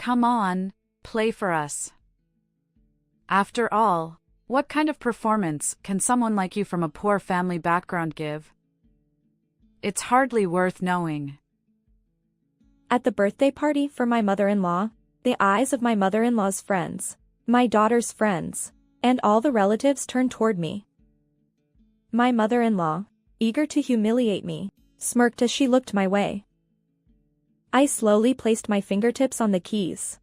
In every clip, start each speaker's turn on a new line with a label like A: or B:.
A: Come on, play for us. After all, what kind of performance can someone like you from a poor family background give? It's hardly worth knowing.
B: At the birthday party for my mother-in-law, the eyes of my mother-in-law's friends, my daughter's friends, and all the relatives turned toward me. My mother-in-law, eager to humiliate me, smirked as she looked my way. I slowly placed my fingertips on the keys.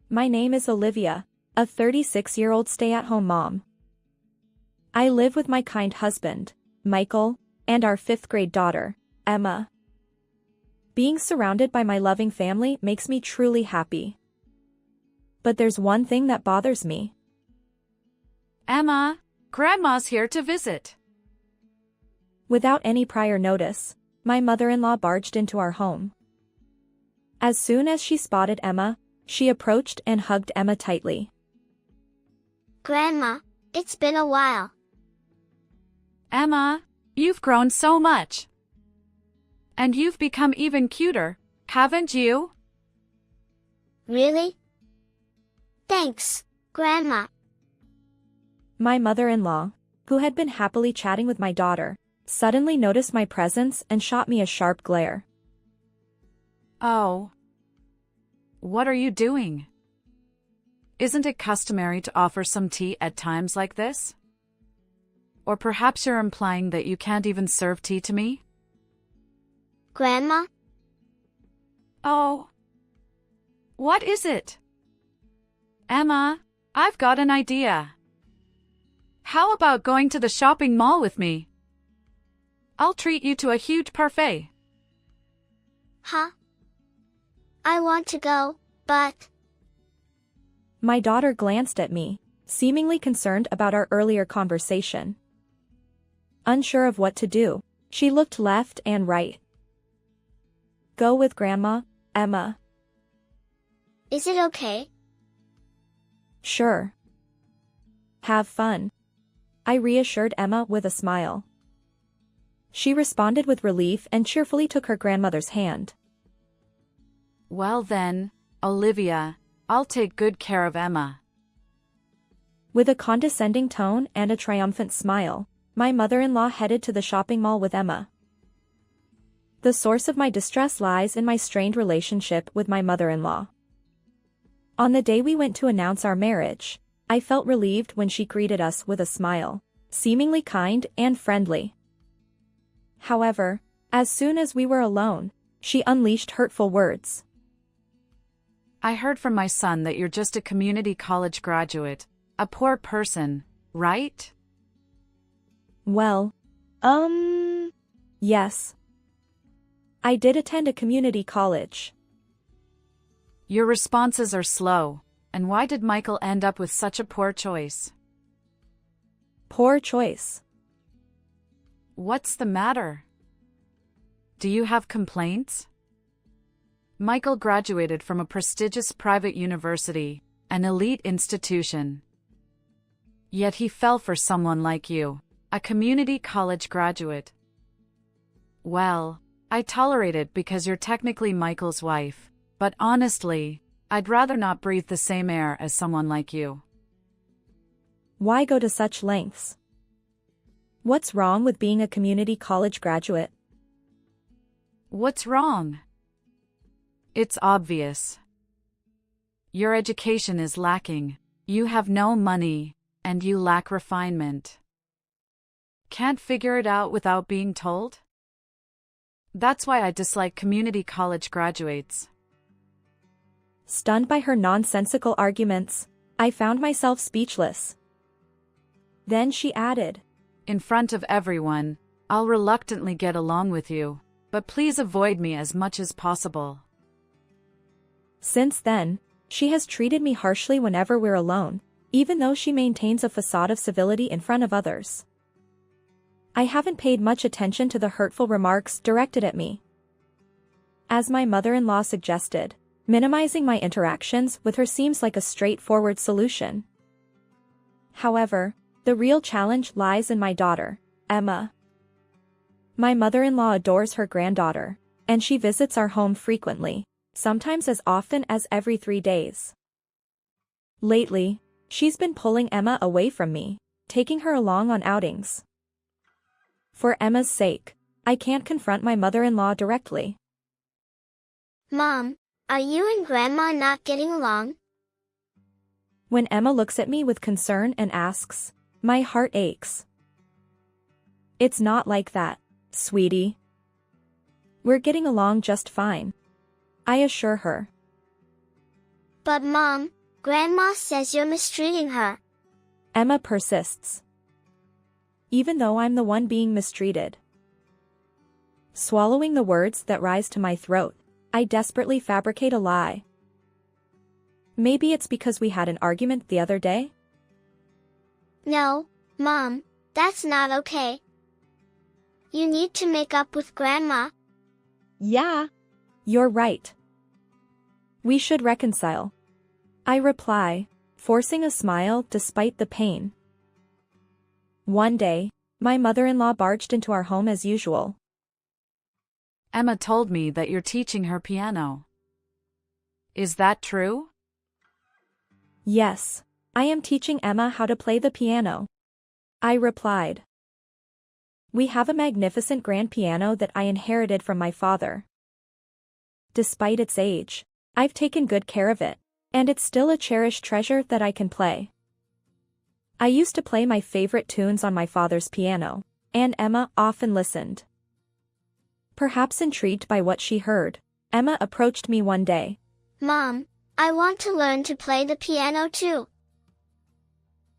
B: My name is Olivia, a 36-year-old stay-at-home mom. I live with my kind husband, Michael, and our 5th-grade daughter, Emma. Being surrounded by my loving family makes me truly happy. But there's one thing that bothers me.
A: Emma, Grandma's here to visit.
B: Without any prior notice, my mother-in-law barged into our home. As soon as she spotted Emma, she approached and hugged Emma tightly.
C: Grandma, it's been a while.
A: Emma, you've grown so much. And you've become even cuter, haven't you?
C: Really? Thanks, Grandma.
B: My mother-in-law, who had been happily chatting with my daughter, suddenly noticed my presence and shot me a sharp glare.
A: Oh. What are you doing? Isn't it customary to offer some tea at times like this? Or perhaps you're implying that you can't even serve tea to me?
C: Grandma?
A: Oh. What is it? Emma, I've got an idea. How about going to the shopping mall with me? I'll treat you to a huge parfait.
C: Huh? I want to go, but...
B: My daughter glanced at me, seemingly concerned about our earlier conversation. Unsure of what to do, she looked left and right. Go with Grandma, Emma.
C: Is it okay?
B: Sure. Have fun. I reassured Emma with a smile. She responded with relief and cheerfully took her grandmother's hand.
A: Well then, Olivia, I'll take good care of Emma.
B: With a condescending tone and a triumphant smile, my mother-in-law headed to the shopping mall with Emma. The source of my distress lies in my strained relationship with my mother-in-law. On the day we went to announce our marriage, I felt relieved when she greeted us with a smile, seemingly kind and friendly. However, as soon as we were alone, she unleashed hurtful words.
A: I heard from my son that you're just a community college graduate, a poor person, right?
B: Well, yes. I did attend a community college.
A: Your responses are slow, and why did Michael end up with such a poor choice?
B: Poor choice.
A: What's the matter? Do you have complaints? Michael graduated from a prestigious private university, an elite institution. Yet he fell for someone like you, a community college graduate. Well, I tolerate it because you're technically Michael's wife, but honestly, I'd rather not breathe the same air as someone like you.
B: Why go to such lengths? What's wrong with being a community college graduate?
A: What's wrong? It's obvious. Your education is lacking, you have no money, and you lack refinement. Can't figure it out without being told? That's why I dislike community college graduates.
B: Stunned by her nonsensical arguments, I found myself speechless. Then she added,
A: In front of everyone, I'll reluctantly get along with you, but please avoid me as much as possible.
B: Since then, she has treated me harshly whenever we're alone, even though she maintains a facade of civility in front of others. I haven't paid much attention to the hurtful remarks directed at me. As my mother-in-law suggested, minimizing my interactions with her seems like a straightforward solution. However, the real challenge lies in my daughter, Emma. My mother-in-law adores her granddaughter, and she visits our home frequently, sometimes as often as every 3 days. Lately, she's been pulling Emma away from me, taking her along on outings. For Emma's sake, I can't confront my mother-in-law directly.
C: Mom, are you and Grandma not getting along?
B: When Emma looks at me with concern and asks, my heart aches. It's not like that, sweetie. We're getting along just fine, I assure her.
C: But Mom, Grandma says you're mistreating her.
B: Emma persists. Even though I'm the one being mistreated. Swallowing the words that rise to my throat, I desperately fabricate a lie. Maybe it's because we had an argument the other day?
C: No, Mom, that's not okay. You need to make up with Grandma.
B: Yeah, you're right. We should reconcile. I reply, forcing a smile despite the pain. One day, my mother-in-law barged into our home as usual.
A: Emma told me that you're teaching her piano. Is that true?
B: Yes, I am teaching Emma how to play the piano. I replied. We have a magnificent grand piano that I inherited from my father. Despite its age, I've taken good care of it, and it's still a cherished treasure that I can play. I used to play my favorite tunes on my father's piano, and Emma often listened. Perhaps intrigued by what she heard, Emma approached me one day.
C: Mom, I want to learn to play the piano too.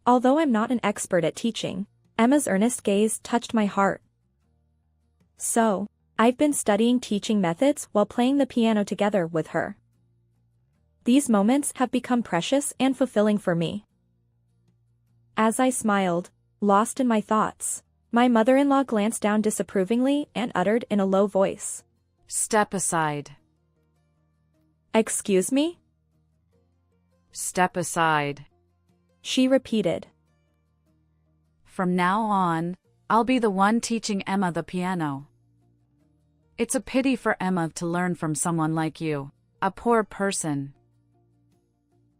B: Although I'm not an expert at teaching, Emma's earnest gaze touched my heart. So, I've been studying teaching methods while playing the piano together with her. These moments have become precious and fulfilling for me. As I smiled, lost in my thoughts, my mother-in-law glanced down disapprovingly and uttered in a low voice.
A: Step aside.
B: Excuse me?
A: Step aside.
B: She repeated.
A: From now on, I'll be the one teaching Emma the piano. It's a pity for Emma to learn from someone like you, a poor person.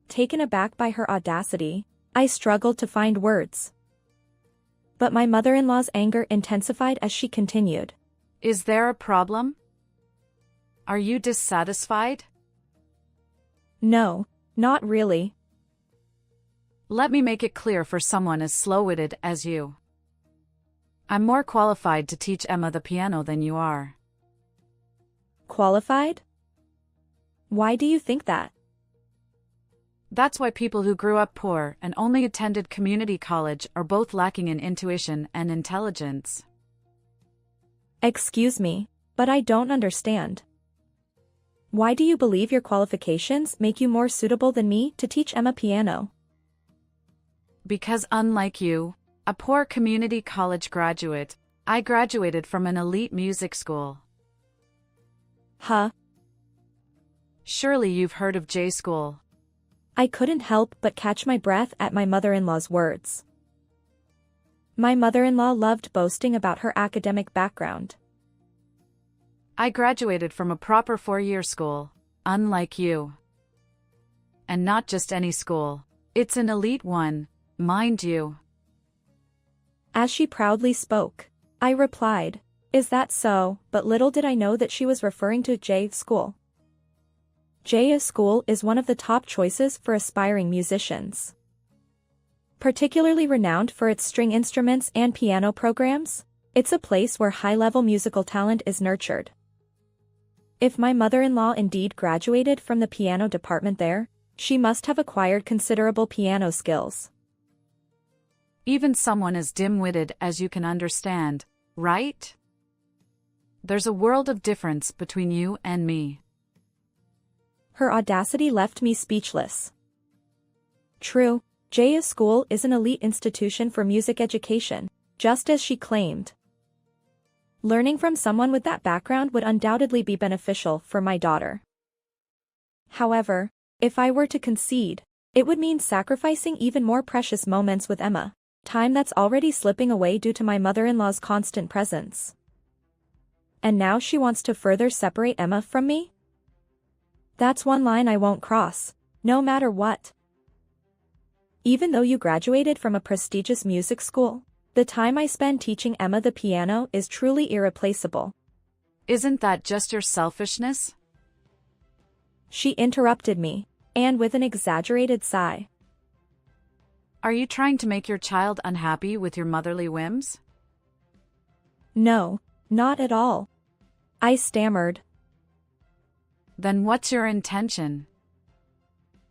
B: Taken aback by her audacity, I struggled to find words. But my mother-in-law's anger intensified as she continued.
A: Is there a problem? Are you dissatisfied?
B: No, not really.
A: Let me make it clear for someone as slow-witted as you. I'm more qualified to teach Emma the piano than you are.
B: Qualified? Why do you think that?
A: That's why people who grew up poor and only attended community college are both lacking in intuition and intelligence.
B: Excuse me, but I don't understand. Why do you believe your qualifications make you more suitable than me to teach Emma piano?
A: Because unlike you, a poor community college graduate, I graduated from an elite music school.
B: Huh?
A: Surely you've heard of J School.
B: I couldn't help but catch my breath at my mother-in-law's words. My mother-in-law loved boasting about her academic background.
A: I graduated from a proper 4-year school, unlike you. And not just any school, it's an elite one, mind you.
B: As she proudly spoke, I replied, "Is that so?" But little did I know that she was referring to J School. J School is one of the top choices for aspiring musicians. Particularly renowned for its string instruments and piano programs, it's a place where high-level musical talent is nurtured. If my mother-in-law indeed graduated from the piano department there, she must have acquired considerable piano skills.
A: Even someone as dim-witted as you can understand, right? There's a world of difference between you and me.
B: Her audacity left me speechless. True, J School is an elite institution for music education, just as she claimed. Learning from someone with that background would undoubtedly be beneficial for my daughter. However, if I were to concede, it would mean sacrificing even more precious moments with Emma, time that's already slipping away due to my mother-in-law's constant presence. And now she wants to further separate Emma from me? That's one line I won't cross, no matter what. Even though you graduated from a prestigious music school, the time I spend teaching Emma the piano is truly irreplaceable.
A: Isn't that just your selfishness?
B: She interrupted me, and with an exaggerated sigh.
A: Are you trying to make your child unhappy with your motherly whims?
B: No, not at all. I stammered.
A: Then what's your intention?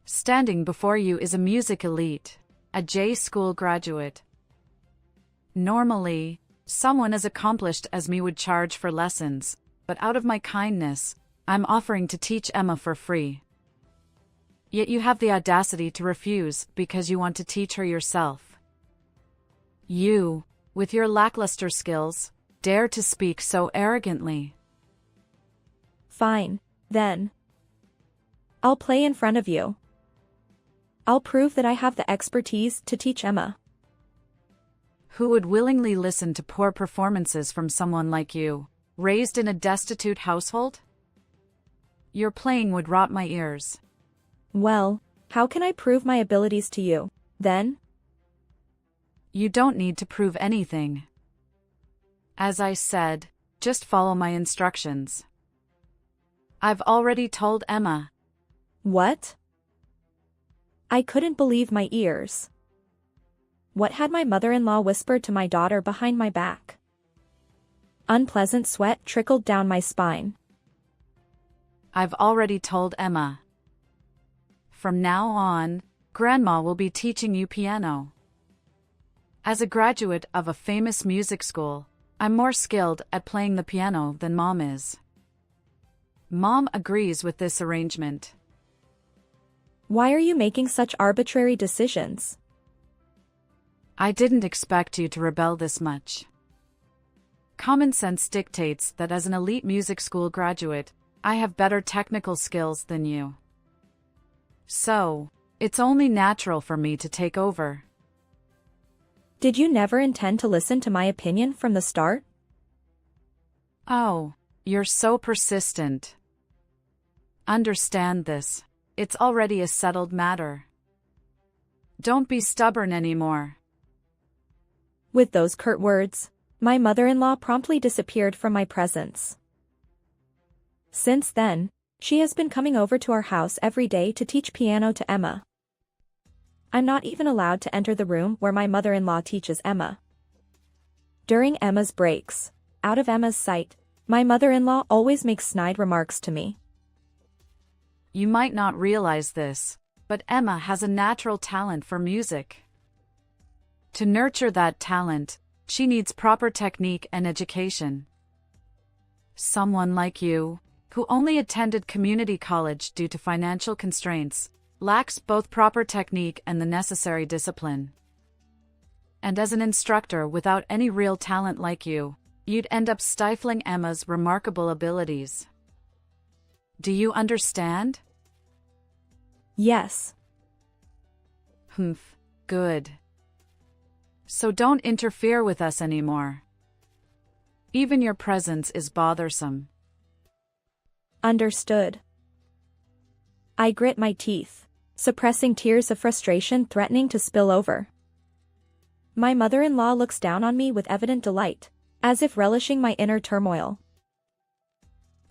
A: Standing before you is a music elite, a J school graduate. Normally, someone as accomplished as me would charge for lessons, but out of my kindness, I'm offering to teach Emma for free. Yet you have the audacity to refuse because you want to teach her yourself. You, with your lackluster skills, dare to speak so arrogantly.
B: Fine, then. I'll play in front of you. I'll prove that I have the expertise to teach Emma.
A: Who would willingly listen to poor performances from someone like you, raised in a destitute household? Your playing would rot my ears.
B: Well, how can I prove my abilities to you, then?
A: You don't need to prove anything. As I said, just follow my instructions. I've already told Emma.
B: What? I couldn't believe my ears. What had my mother-in-law whispered to my daughter behind my back? Unpleasant sweat trickled down my spine.
A: I've already told Emma. From now on, Grandma will be teaching you piano. As a graduate of a famous music school, I'm more skilled at playing the piano than Mom is. Mom agrees with this arrangement.
B: Why are you making such arbitrary decisions?
A: I didn't expect you to rebel this much. Common sense dictates that as an elite music school graduate, I have better technical skills than you. So, it's only natural for me to take over.
B: Did you never intend to listen to my opinion from the start?
A: Oh, you're so persistent. Understand this. It's already a settled matter. Don't be stubborn anymore.
B: With those curt words, my mother-in-law promptly disappeared from my presence. Since then, she has been coming over to our house every day to teach piano to Emma. I'm not even allowed to enter the room where my mother-in-law teaches Emma. During Emma's breaks, out of Emma's sight, my mother-in-law always makes snide remarks to me.
A: You might not realize this, but Emma has a natural talent for music. To nurture that talent, she needs proper technique and education. Someone like you, who only attended community college due to financial constraints, lacks both proper technique and the necessary discipline. And as an instructor without any real talent like you, you'd end up stifling Emma's remarkable abilities. Do you understand?
B: Yes.
A: Good. So don't interfere with us anymore. Even your presence is bothersome.
B: Understood. I grit my teeth, suppressing tears of frustration threatening to spill over. My mother-in-law looks down on me with evident delight, as if relishing my inner turmoil.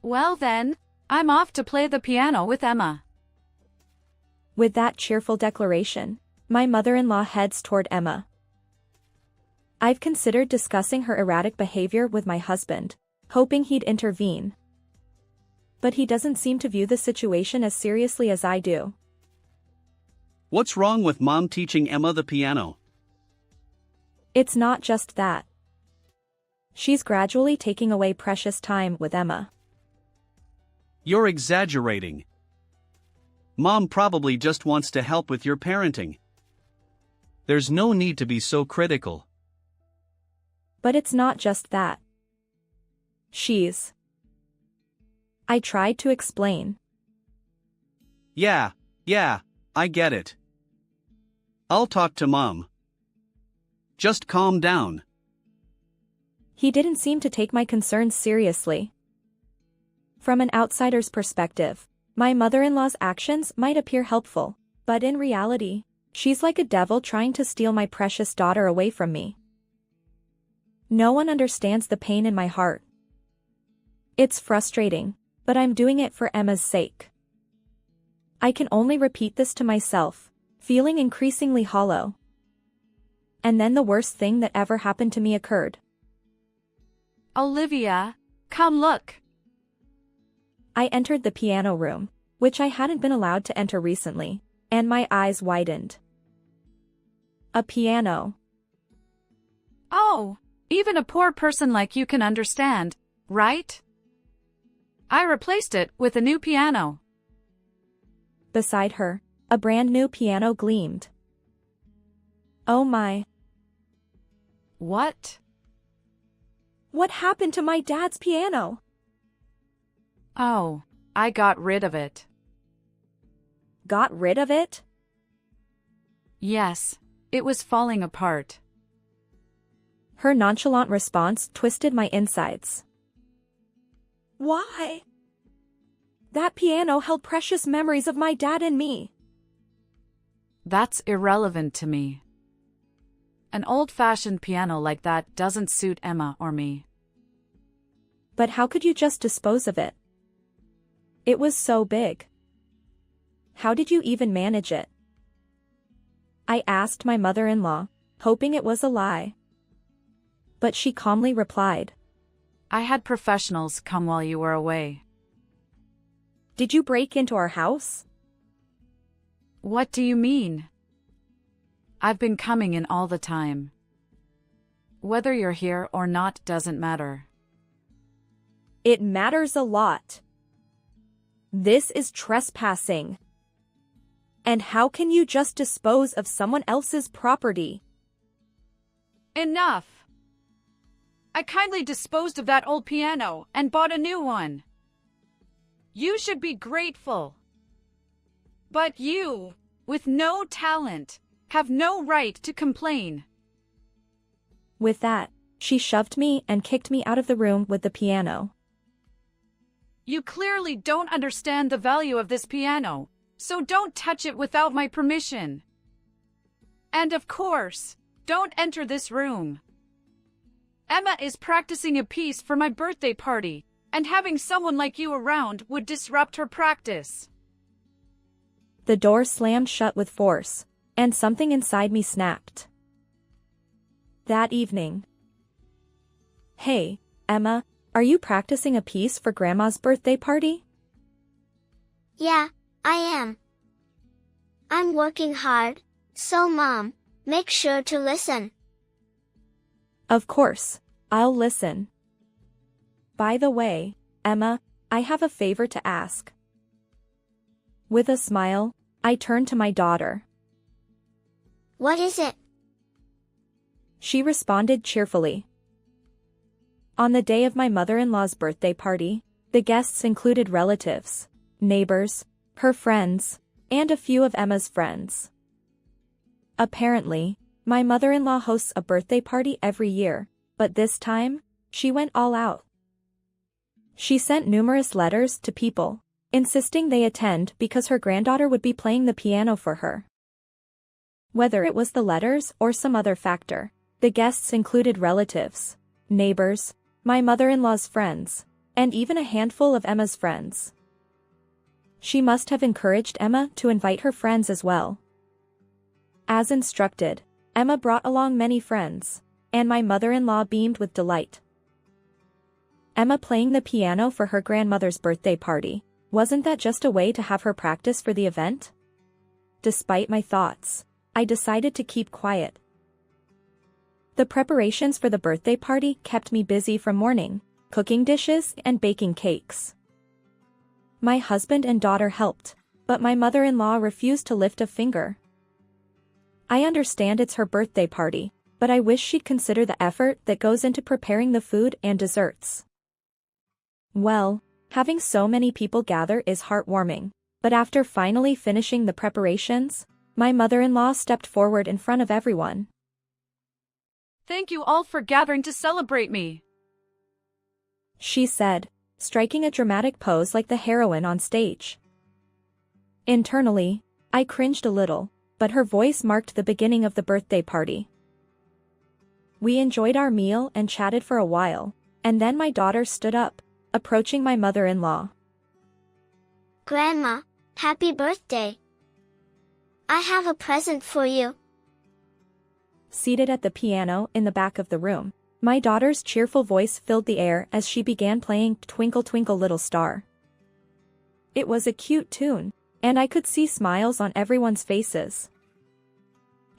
A: Well then, I'm off to play the piano with Emma.
B: With that cheerful declaration, my mother-in-law heads toward Emma. I've considered discussing her erratic behavior with my husband, hoping he'd intervene. But he doesn't seem to view the situation as seriously as I do.
D: What's wrong with Mom teaching Emma the piano?
B: It's not just that. She's gradually taking away precious time with Emma.
D: You're exaggerating. Mom probably just wants to help with your parenting. There's no need to be so critical.
B: But it's not just that. I tried to explain.
D: Yeah, I get it. I'll talk to Mom. Just calm down.
B: He didn't seem to take my concerns seriously. From an outsider's perspective, My mother-in-law's actions might appear helpful, but in reality, she's like a devil trying to steal my precious daughter away from me. No one understands the pain in my heart. It's frustrating, but I'm doing it for Emma's sake. I can only repeat this to myself, feeling increasingly hollow. And then the worst thing that ever happened to me occurred.
A: Olivia, come look.
B: I entered the piano room, which I hadn't been allowed to enter recently, and my eyes widened. A piano.
A: Oh, even a poor person like you can understand, right? I replaced it with a new piano.
B: Beside her, a brand new piano gleamed. Oh my.
A: What?
B: What happened to my dad's piano?
A: Oh, I got rid of it.
B: Got rid of it?
A: Yes, it was falling apart.
B: Her nonchalant response twisted my insides. Why? That piano held precious memories of my dad and me.
A: That's irrelevant to me. An old-fashioned piano like that doesn't suit Emma or me.
B: But how could you just dispose of it? It was so big. How did you even manage it? I asked my mother-in-law, hoping it was a lie. But she calmly replied.
A: I had professionals come while you were away.
B: Did you break into our house?
A: What do you mean? I've been coming in all the time. Whether you're here or not doesn't matter.
B: It matters a lot. This is trespassing. And how can you just dispose of someone else's property?
A: Enough! I kindly disposed of that old piano and bought a new one. You should be grateful. But you, with no talent, have no right to complain.
B: With that, she shoved me and kicked me out of the room with the piano.
A: You clearly don't understand the value of this piano, so don't touch it without my permission. And of course, don't enter this room. Emma is practicing a piece for my birthday party, and having someone like you around would disrupt her practice.
B: The door slammed shut with force, and something inside me snapped. That evening. Hey, Emma, are you practicing a piece for Grandma's birthday party?
C: Yeah, I am. I'm working hard, so Mom, make sure to listen.
B: Of course, I'll listen. By the way, Emma, I have a favor to ask. With a smile, I turned to my daughter.
C: What is it?
B: She responded cheerfully. On the day of my mother-in-law's birthday party, the guests included relatives, neighbors, her friends, and a few of Emma's friends. Apparently, my mother-in-law hosts a birthday party every year, but this time, she went all out. She sent numerous letters to people, insisting they attend because her granddaughter would be playing the piano for her. Whether it was the letters or some other factor, the guests included relatives, neighbors, my mother-in-law's friends, and even a handful of Emma's friends. She must have encouraged Emma to invite her friends as well. As instructed, Emma brought along many friends, and my mother-in-law beamed with delight. Emma playing the piano for her grandmother's birthday party, wasn't that just a way to have her practice for the event? Despite my thoughts, I decided to keep quiet. The preparations for the birthday party kept me busy from morning, cooking dishes and baking cakes. My husband and daughter helped, but my mother-in-law refused to lift a finger. I understand it's her birthday party, but I wish she'd consider the effort that goes into preparing the food and desserts. Well, having so many people gather is heartwarming, but after finally finishing the preparations, my mother-in-law stepped forward in front of everyone.
A: Thank you all for gathering to celebrate me,
B: she said, striking a dramatic pose like the heroine on stage. Internally, I cringed a little, but her voice marked the beginning of the birthday party. We enjoyed our meal and chatted for a while, and then my daughter stood up, approaching my mother-in-law.
C: Grandma, happy birthday. I have a present for you.
B: Seated at the piano in the back of the room, my daughter's cheerful voice filled the air as she began playing Twinkle Twinkle Little Star. It was a cute tune, and I could see smiles on everyone's faces.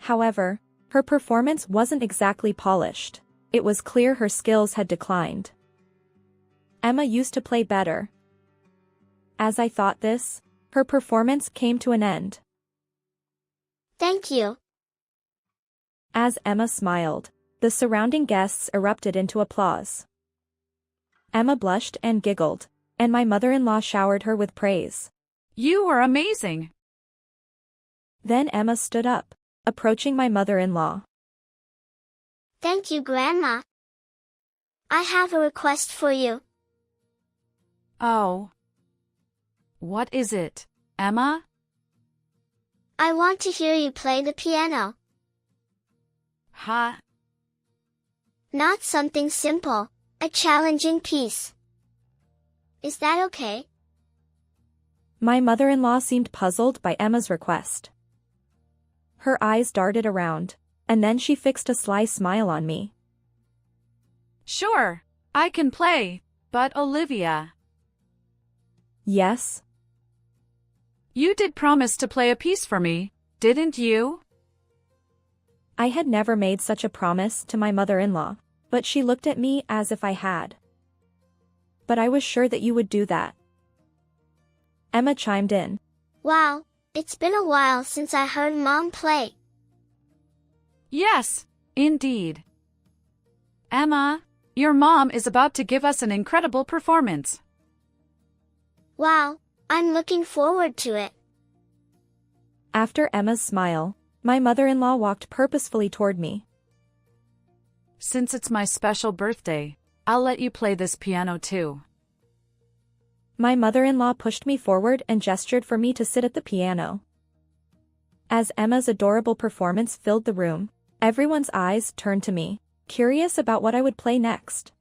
B: However, her performance wasn't exactly polished. It was clear her skills had declined. Emma used to play better. As I thought this, her performance came to an end.
C: Thank you.
B: As Emma smiled, the surrounding guests erupted into applause. Emma blushed and giggled, and my mother-in-law showered her with praise.
A: You were amazing.
B: Then Emma stood up, approaching my mother-in-law.
C: Thank you, Grandma. I have a request for you.
A: Oh. What is it, Emma?
C: I want to hear you play the piano.
A: Ha.
C: Not something simple, a challenging piece. Is that okay?
B: My mother-in-law seemed puzzled by Emma's request. Her eyes darted around, and then she fixed a sly smile on me.
A: Sure, I can play, but Olivia.
B: Yes?
A: You did promise to play a piece for me, didn't you?
B: I had never made such a promise to my mother-in-law, but she looked at me as if I had. But I was sure that you would do that. Emma chimed in.
C: Wow, it's been a while since I heard Mom play.
A: Yes, indeed. Emma, your mom is about to give us an incredible performance.
C: Wow, I'm looking forward to it.
B: After Emma's smile, my mother-in-law walked purposefully toward me.
A: Since it's my special birthday, I'll let you play this piano too.
B: My mother-in-law pushed me forward and gestured for me to sit at the piano. As Emma's adorable performance filled the room, everyone's eyes turned to me, curious about what I would play next.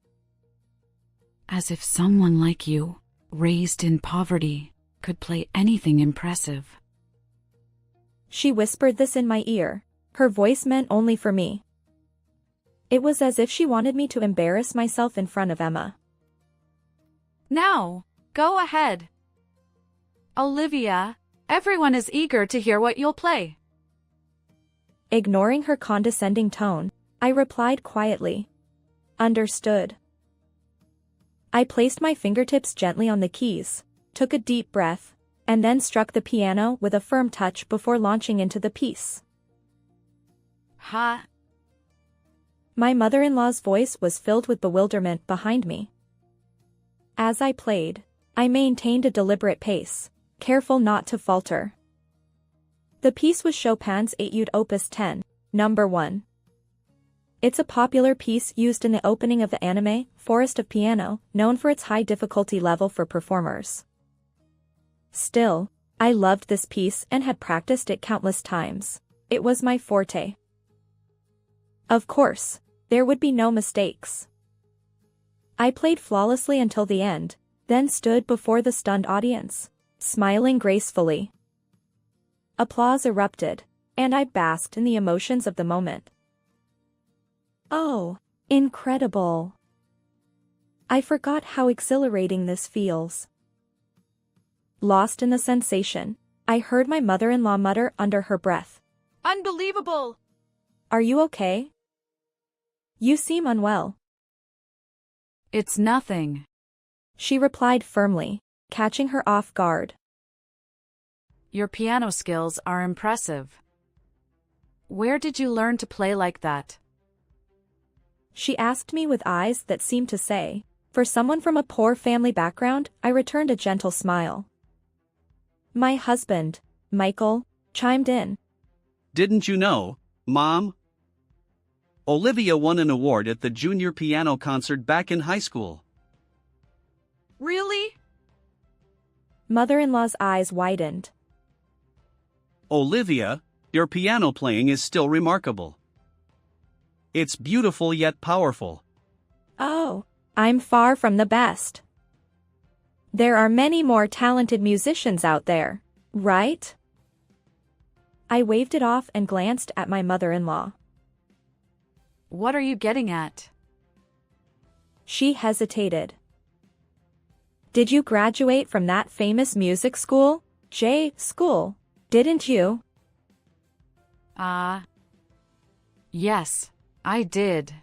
A: As if someone like you, raised in poverty, could play anything impressive.
B: She whispered this in my ear, her voice meant only for me. It was as if she wanted me to embarrass myself in front of Emma.
A: Now, go ahead. Olivia, everyone is eager to hear what you'll play.
B: Ignoring her condescending tone, I replied quietly. Understood. I placed my fingertips gently on the keys, took a deep breath, and then struck the piano with a firm touch before launching into the piece.
A: Ha.
B: My mother-in-law's voice was filled with bewilderment behind me. As I played, I maintained a deliberate pace, careful not to falter. The piece was Chopin's Etude Opus 10, number 1. It's a popular piece used in the opening of the anime, Forest of Piano, known for its high difficulty level for performers. Still, I loved this piece and had practiced it countless times. It was my forte. Of course, there would be no mistakes. I played flawlessly until the end, then stood before the stunned audience, smiling gracefully. Applause erupted, and I basked in the emotions of the moment. Oh, incredible! I forgot how exhilarating this feels. Lost in the sensation, I heard my mother-in-law mutter under her breath.
A: Unbelievable!
B: Are you okay? You seem unwell.
A: It's nothing.
B: She replied firmly, catching her off guard.
A: Your piano skills are impressive. Where did you learn to play like that?
B: She asked me with eyes that seemed to say, for someone from a poor family background, I returned a gentle smile. My husband, Michael, chimed in.
D: Didn't you know, Mom? Olivia won an award at the junior piano concert back in high school.
A: Really?
B: Mother-in-law's eyes widened.
D: Olivia, your piano playing is still remarkable. It's beautiful yet powerful.
B: Oh, I'm far from the best. There are many more talented musicians out there, right? I waved it off and glanced at my mother-in-law.
A: What are you getting at?
B: She hesitated. Did you graduate from that famous music school, school, didn't you?
A: Yes, I did.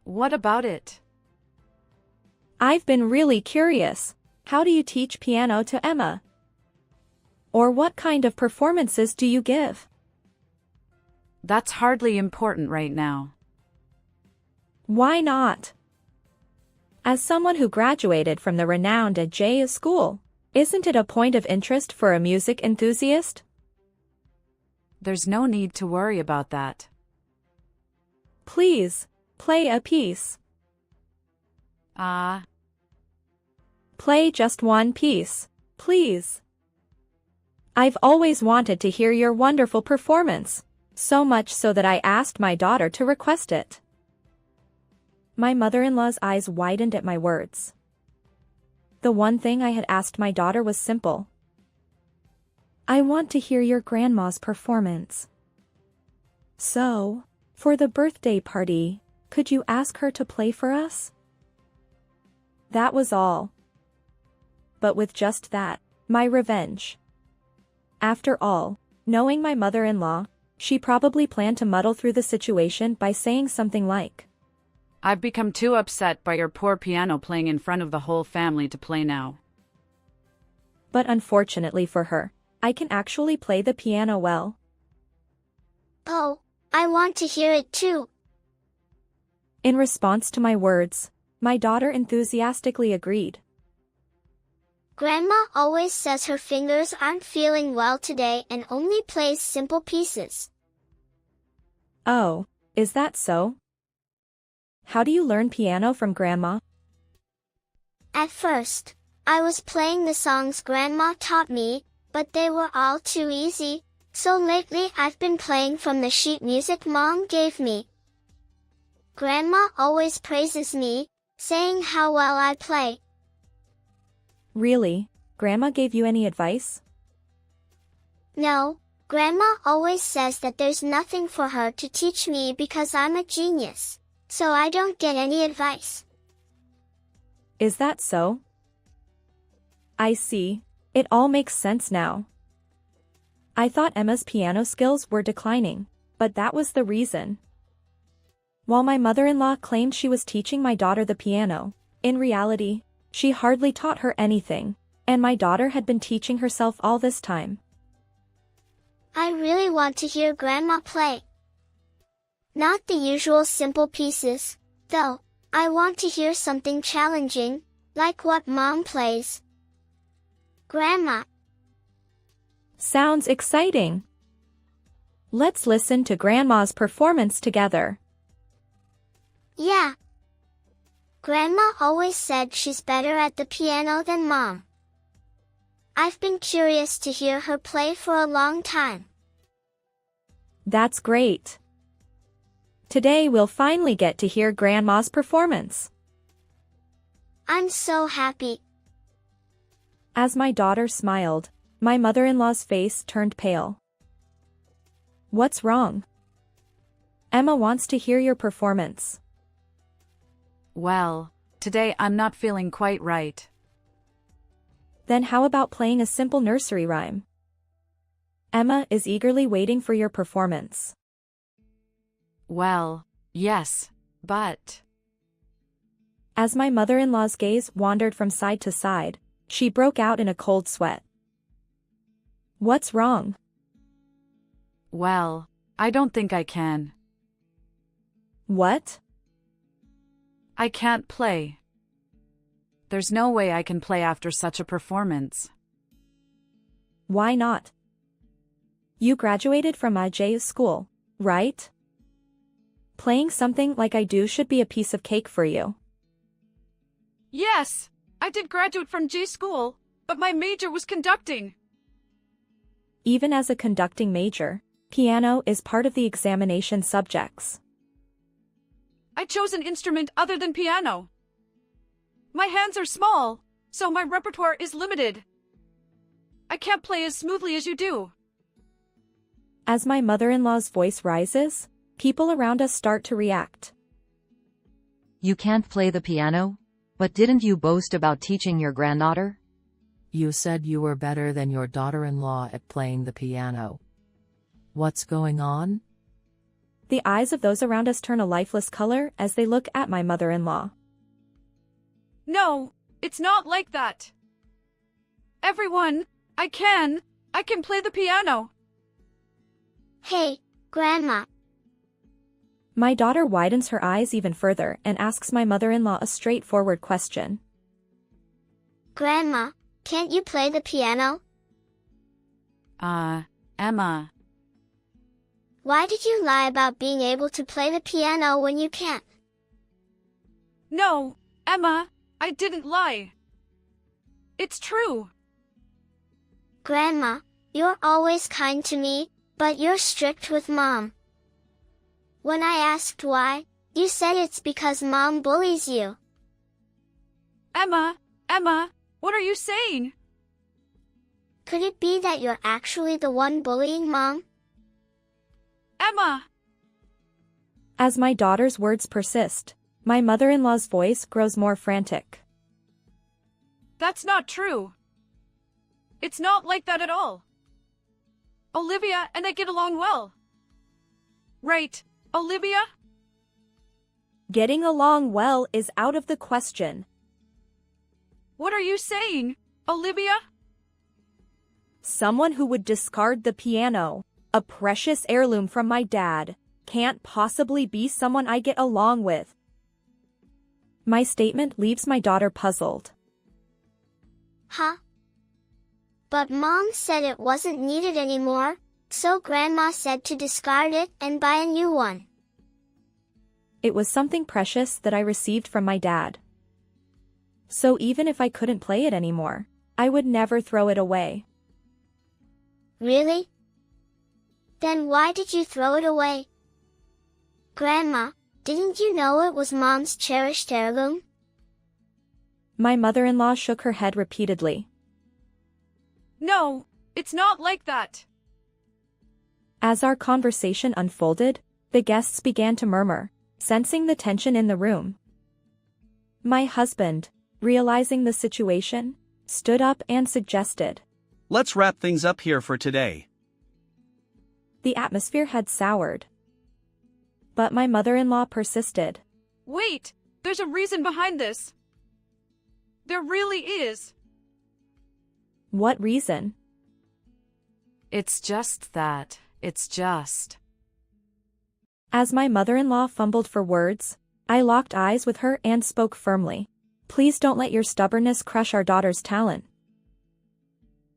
A: What about it?
B: I've been really curious. How do you teach piano to Emma? Or what kind of performances do you give?
A: That's hardly important right now.
B: Why not? As someone who graduated from the renowned aita school, isn't it a point of interest for a music enthusiast?
A: There's no need to worry about that.
B: Please, play a piece. Play just one piece, please. I've always wanted to hear your wonderful performance, so much so that I asked my daughter to request it. My mother-in-law's eyes widened at my words. The one thing I had asked my daughter was simple. I want to hear your grandma's performance. So, for the birthday party, could you ask her to play for us? That was all. But with just that, my revenge. After all, knowing my mother-in-law, she probably planned to muddle through the situation by saying something like,
A: I've become too upset by your poor piano playing in front of the whole family to play now.
B: But unfortunately for her, I can actually play the piano well.
C: Oh, I want to hear it too.
B: In response to my words, my daughter enthusiastically agreed.
C: Grandma always says her fingers aren't feeling well today and only plays simple pieces.
B: Oh, is that so? How do you learn piano from Grandma?
C: At first, I was playing the songs Grandma taught me, but they were all too easy, so lately I've been playing from the sheet music Mom gave me. Grandma always praises me, saying how well I play.
B: Really? Grandma gave you any advice?
C: No, Grandma always says that there's nothing for her to teach me because I'm a genius, so I don't get any advice.
B: Is that so? I see. It all makes sense now. I thought Emma's piano skills were declining, but that was the reason. While my mother-in-law claimed she was teaching my daughter the piano, in reality, she hardly taught her anything, and my daughter had been teaching herself all this time.
C: I really want to hear Grandma play. Not the usual simple pieces, though. I want to hear something challenging, like what Mom plays. Grandma.
B: Sounds exciting. Let's listen to Grandma's performance together.
C: Yeah. Grandma always said she's better at the piano than Mom. I've been curious to hear her play for a long time.
B: That's great. Today we'll finally get to hear Grandma's performance.
C: I'm so happy.
B: As my daughter smiled, my mother-in-law's face turned pale. What's wrong? Emma wants to hear your performance.
A: Well, today I'm not feeling quite right.
B: Then how about playing a simple nursery rhyme? Emma is eagerly waiting for your performance.
A: Well, yes, but...
B: As my mother-in-law's gaze wandered from side to side, she broke out in a cold sweat. What's wrong?
A: Well, I don't think I can.
B: What?
A: I can't play. There's no way I can play after such a performance.
B: Why not? You graduated from aita school, right? Playing something like I do should be a piece of cake for you.
A: Yes, I did graduate from J school, but my major was conducting.
B: Even as a conducting major, piano is part of the examination subjects.
A: I chose an instrument other than piano. My hands are small, so my repertoire is limited. I can't play as smoothly as you do.
B: As my mother-in-law's voice rises, people around us start to react.
E: You can't play the piano? But didn't you boast about teaching your granddaughter?
F: You said you were better than your daughter-in-law at playing the piano. What's going on?
B: The eyes of those around us turn a lifeless color as they look at my mother-in-law.
A: No, it's not like that. Everyone, I can play the piano.
C: Hey, Grandma.
B: My daughter widens her eyes even further and asks my mother-in-law a straightforward question.
C: Grandma, can't you play the piano?
A: Emma.
C: Why did you lie about being able to play the piano when you can't?
A: No, Emma, I didn't lie. It's true.
C: Grandma, you're always kind to me, but you're strict with Mom. When I asked why, you said it's because Mom bullies you.
A: Emma, what are you saying?
C: Could it be that you're actually the one bullying Mom?
A: Emma!
B: As my daughter's words persist, my mother-in-law's voice grows more frantic.
A: That's not true. It's not like that at all. Olivia and I get along well. Right, Olivia?
B: Getting along well is out of the question.
A: What are you saying, Olivia?
B: Someone who would discard the piano, a precious heirloom from my dad, can't possibly be someone I get along with. My statement leaves my daughter puzzled.
C: Huh? But Mom said it wasn't needed anymore, so Grandma said to discard it and buy a new one.
B: It was something precious that I received from my dad. So even if I couldn't play it anymore, I would never throw it away.
C: Really? Then why did you throw it away? Grandma, didn't you know it was Mom's cherished heirloom?
B: My mother-in-law shook her head repeatedly.
A: No, it's not like that.
B: As our conversation unfolded, the guests began to murmur, sensing the tension in the room. My husband, realizing the situation, stood up and suggested.
D: Let's wrap things up here for today.
B: The atmosphere had soured. But my mother-in-law persisted.
A: Wait, there's a reason behind this. There really is.
B: What reason?
A: It's just that.
B: As my mother-in-law fumbled for words, I locked eyes with her and spoke firmly. Please don't let your stubbornness crush our daughter's talent.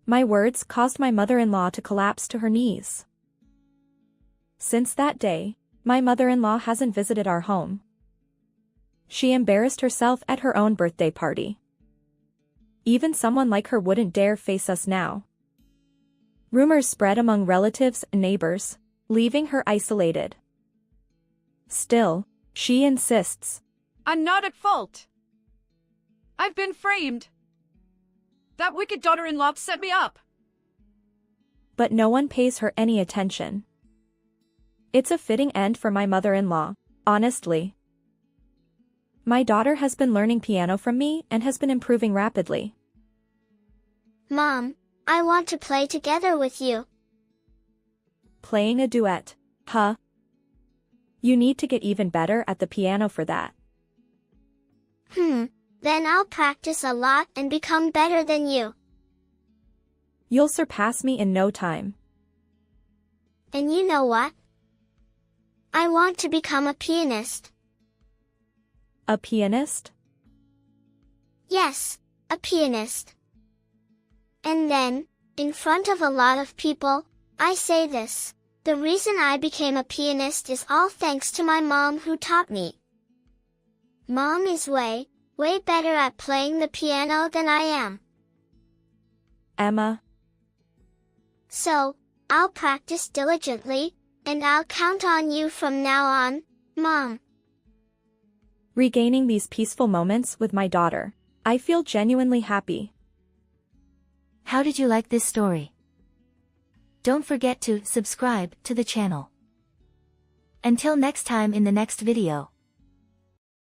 B: My words caused my mother-in-law to collapse to her knees. Since that day, my mother-in-law hasn't visited our home. She embarrassed herself at her own birthday party. Even someone like her wouldn't dare face us now. Rumors spread among relatives and neighbors, leaving her isolated. Still, she insists.
A: I'm not at fault. I've been framed. That wicked daughter-in-law set me up.
B: But no one pays her any attention. It's a fitting end for my mother-in-law, honestly. My daughter has been learning piano from me and has been improving rapidly.
C: Mom, I want to play together with you.
B: Playing a duet, huh? You need to get even better at the piano for that.
C: Then I'll practice a lot and become better than you.
B: You'll surpass me in no time.
C: And you know what? I want to become a pianist.
B: A pianist?
C: Yes, a pianist. And then, in front of a lot of people, I say this. The reason I became a pianist is all thanks to my mom who taught me. Mom is way better at playing the piano than I am.
B: Emma.
C: So, I'll practice diligently, and I'll count on you from now on, Mom.
B: Regaining these peaceful moments with my daughter, I feel genuinely happy.
G: How did you like this story? Don't forget to subscribe to the channel. Until next time in the next video.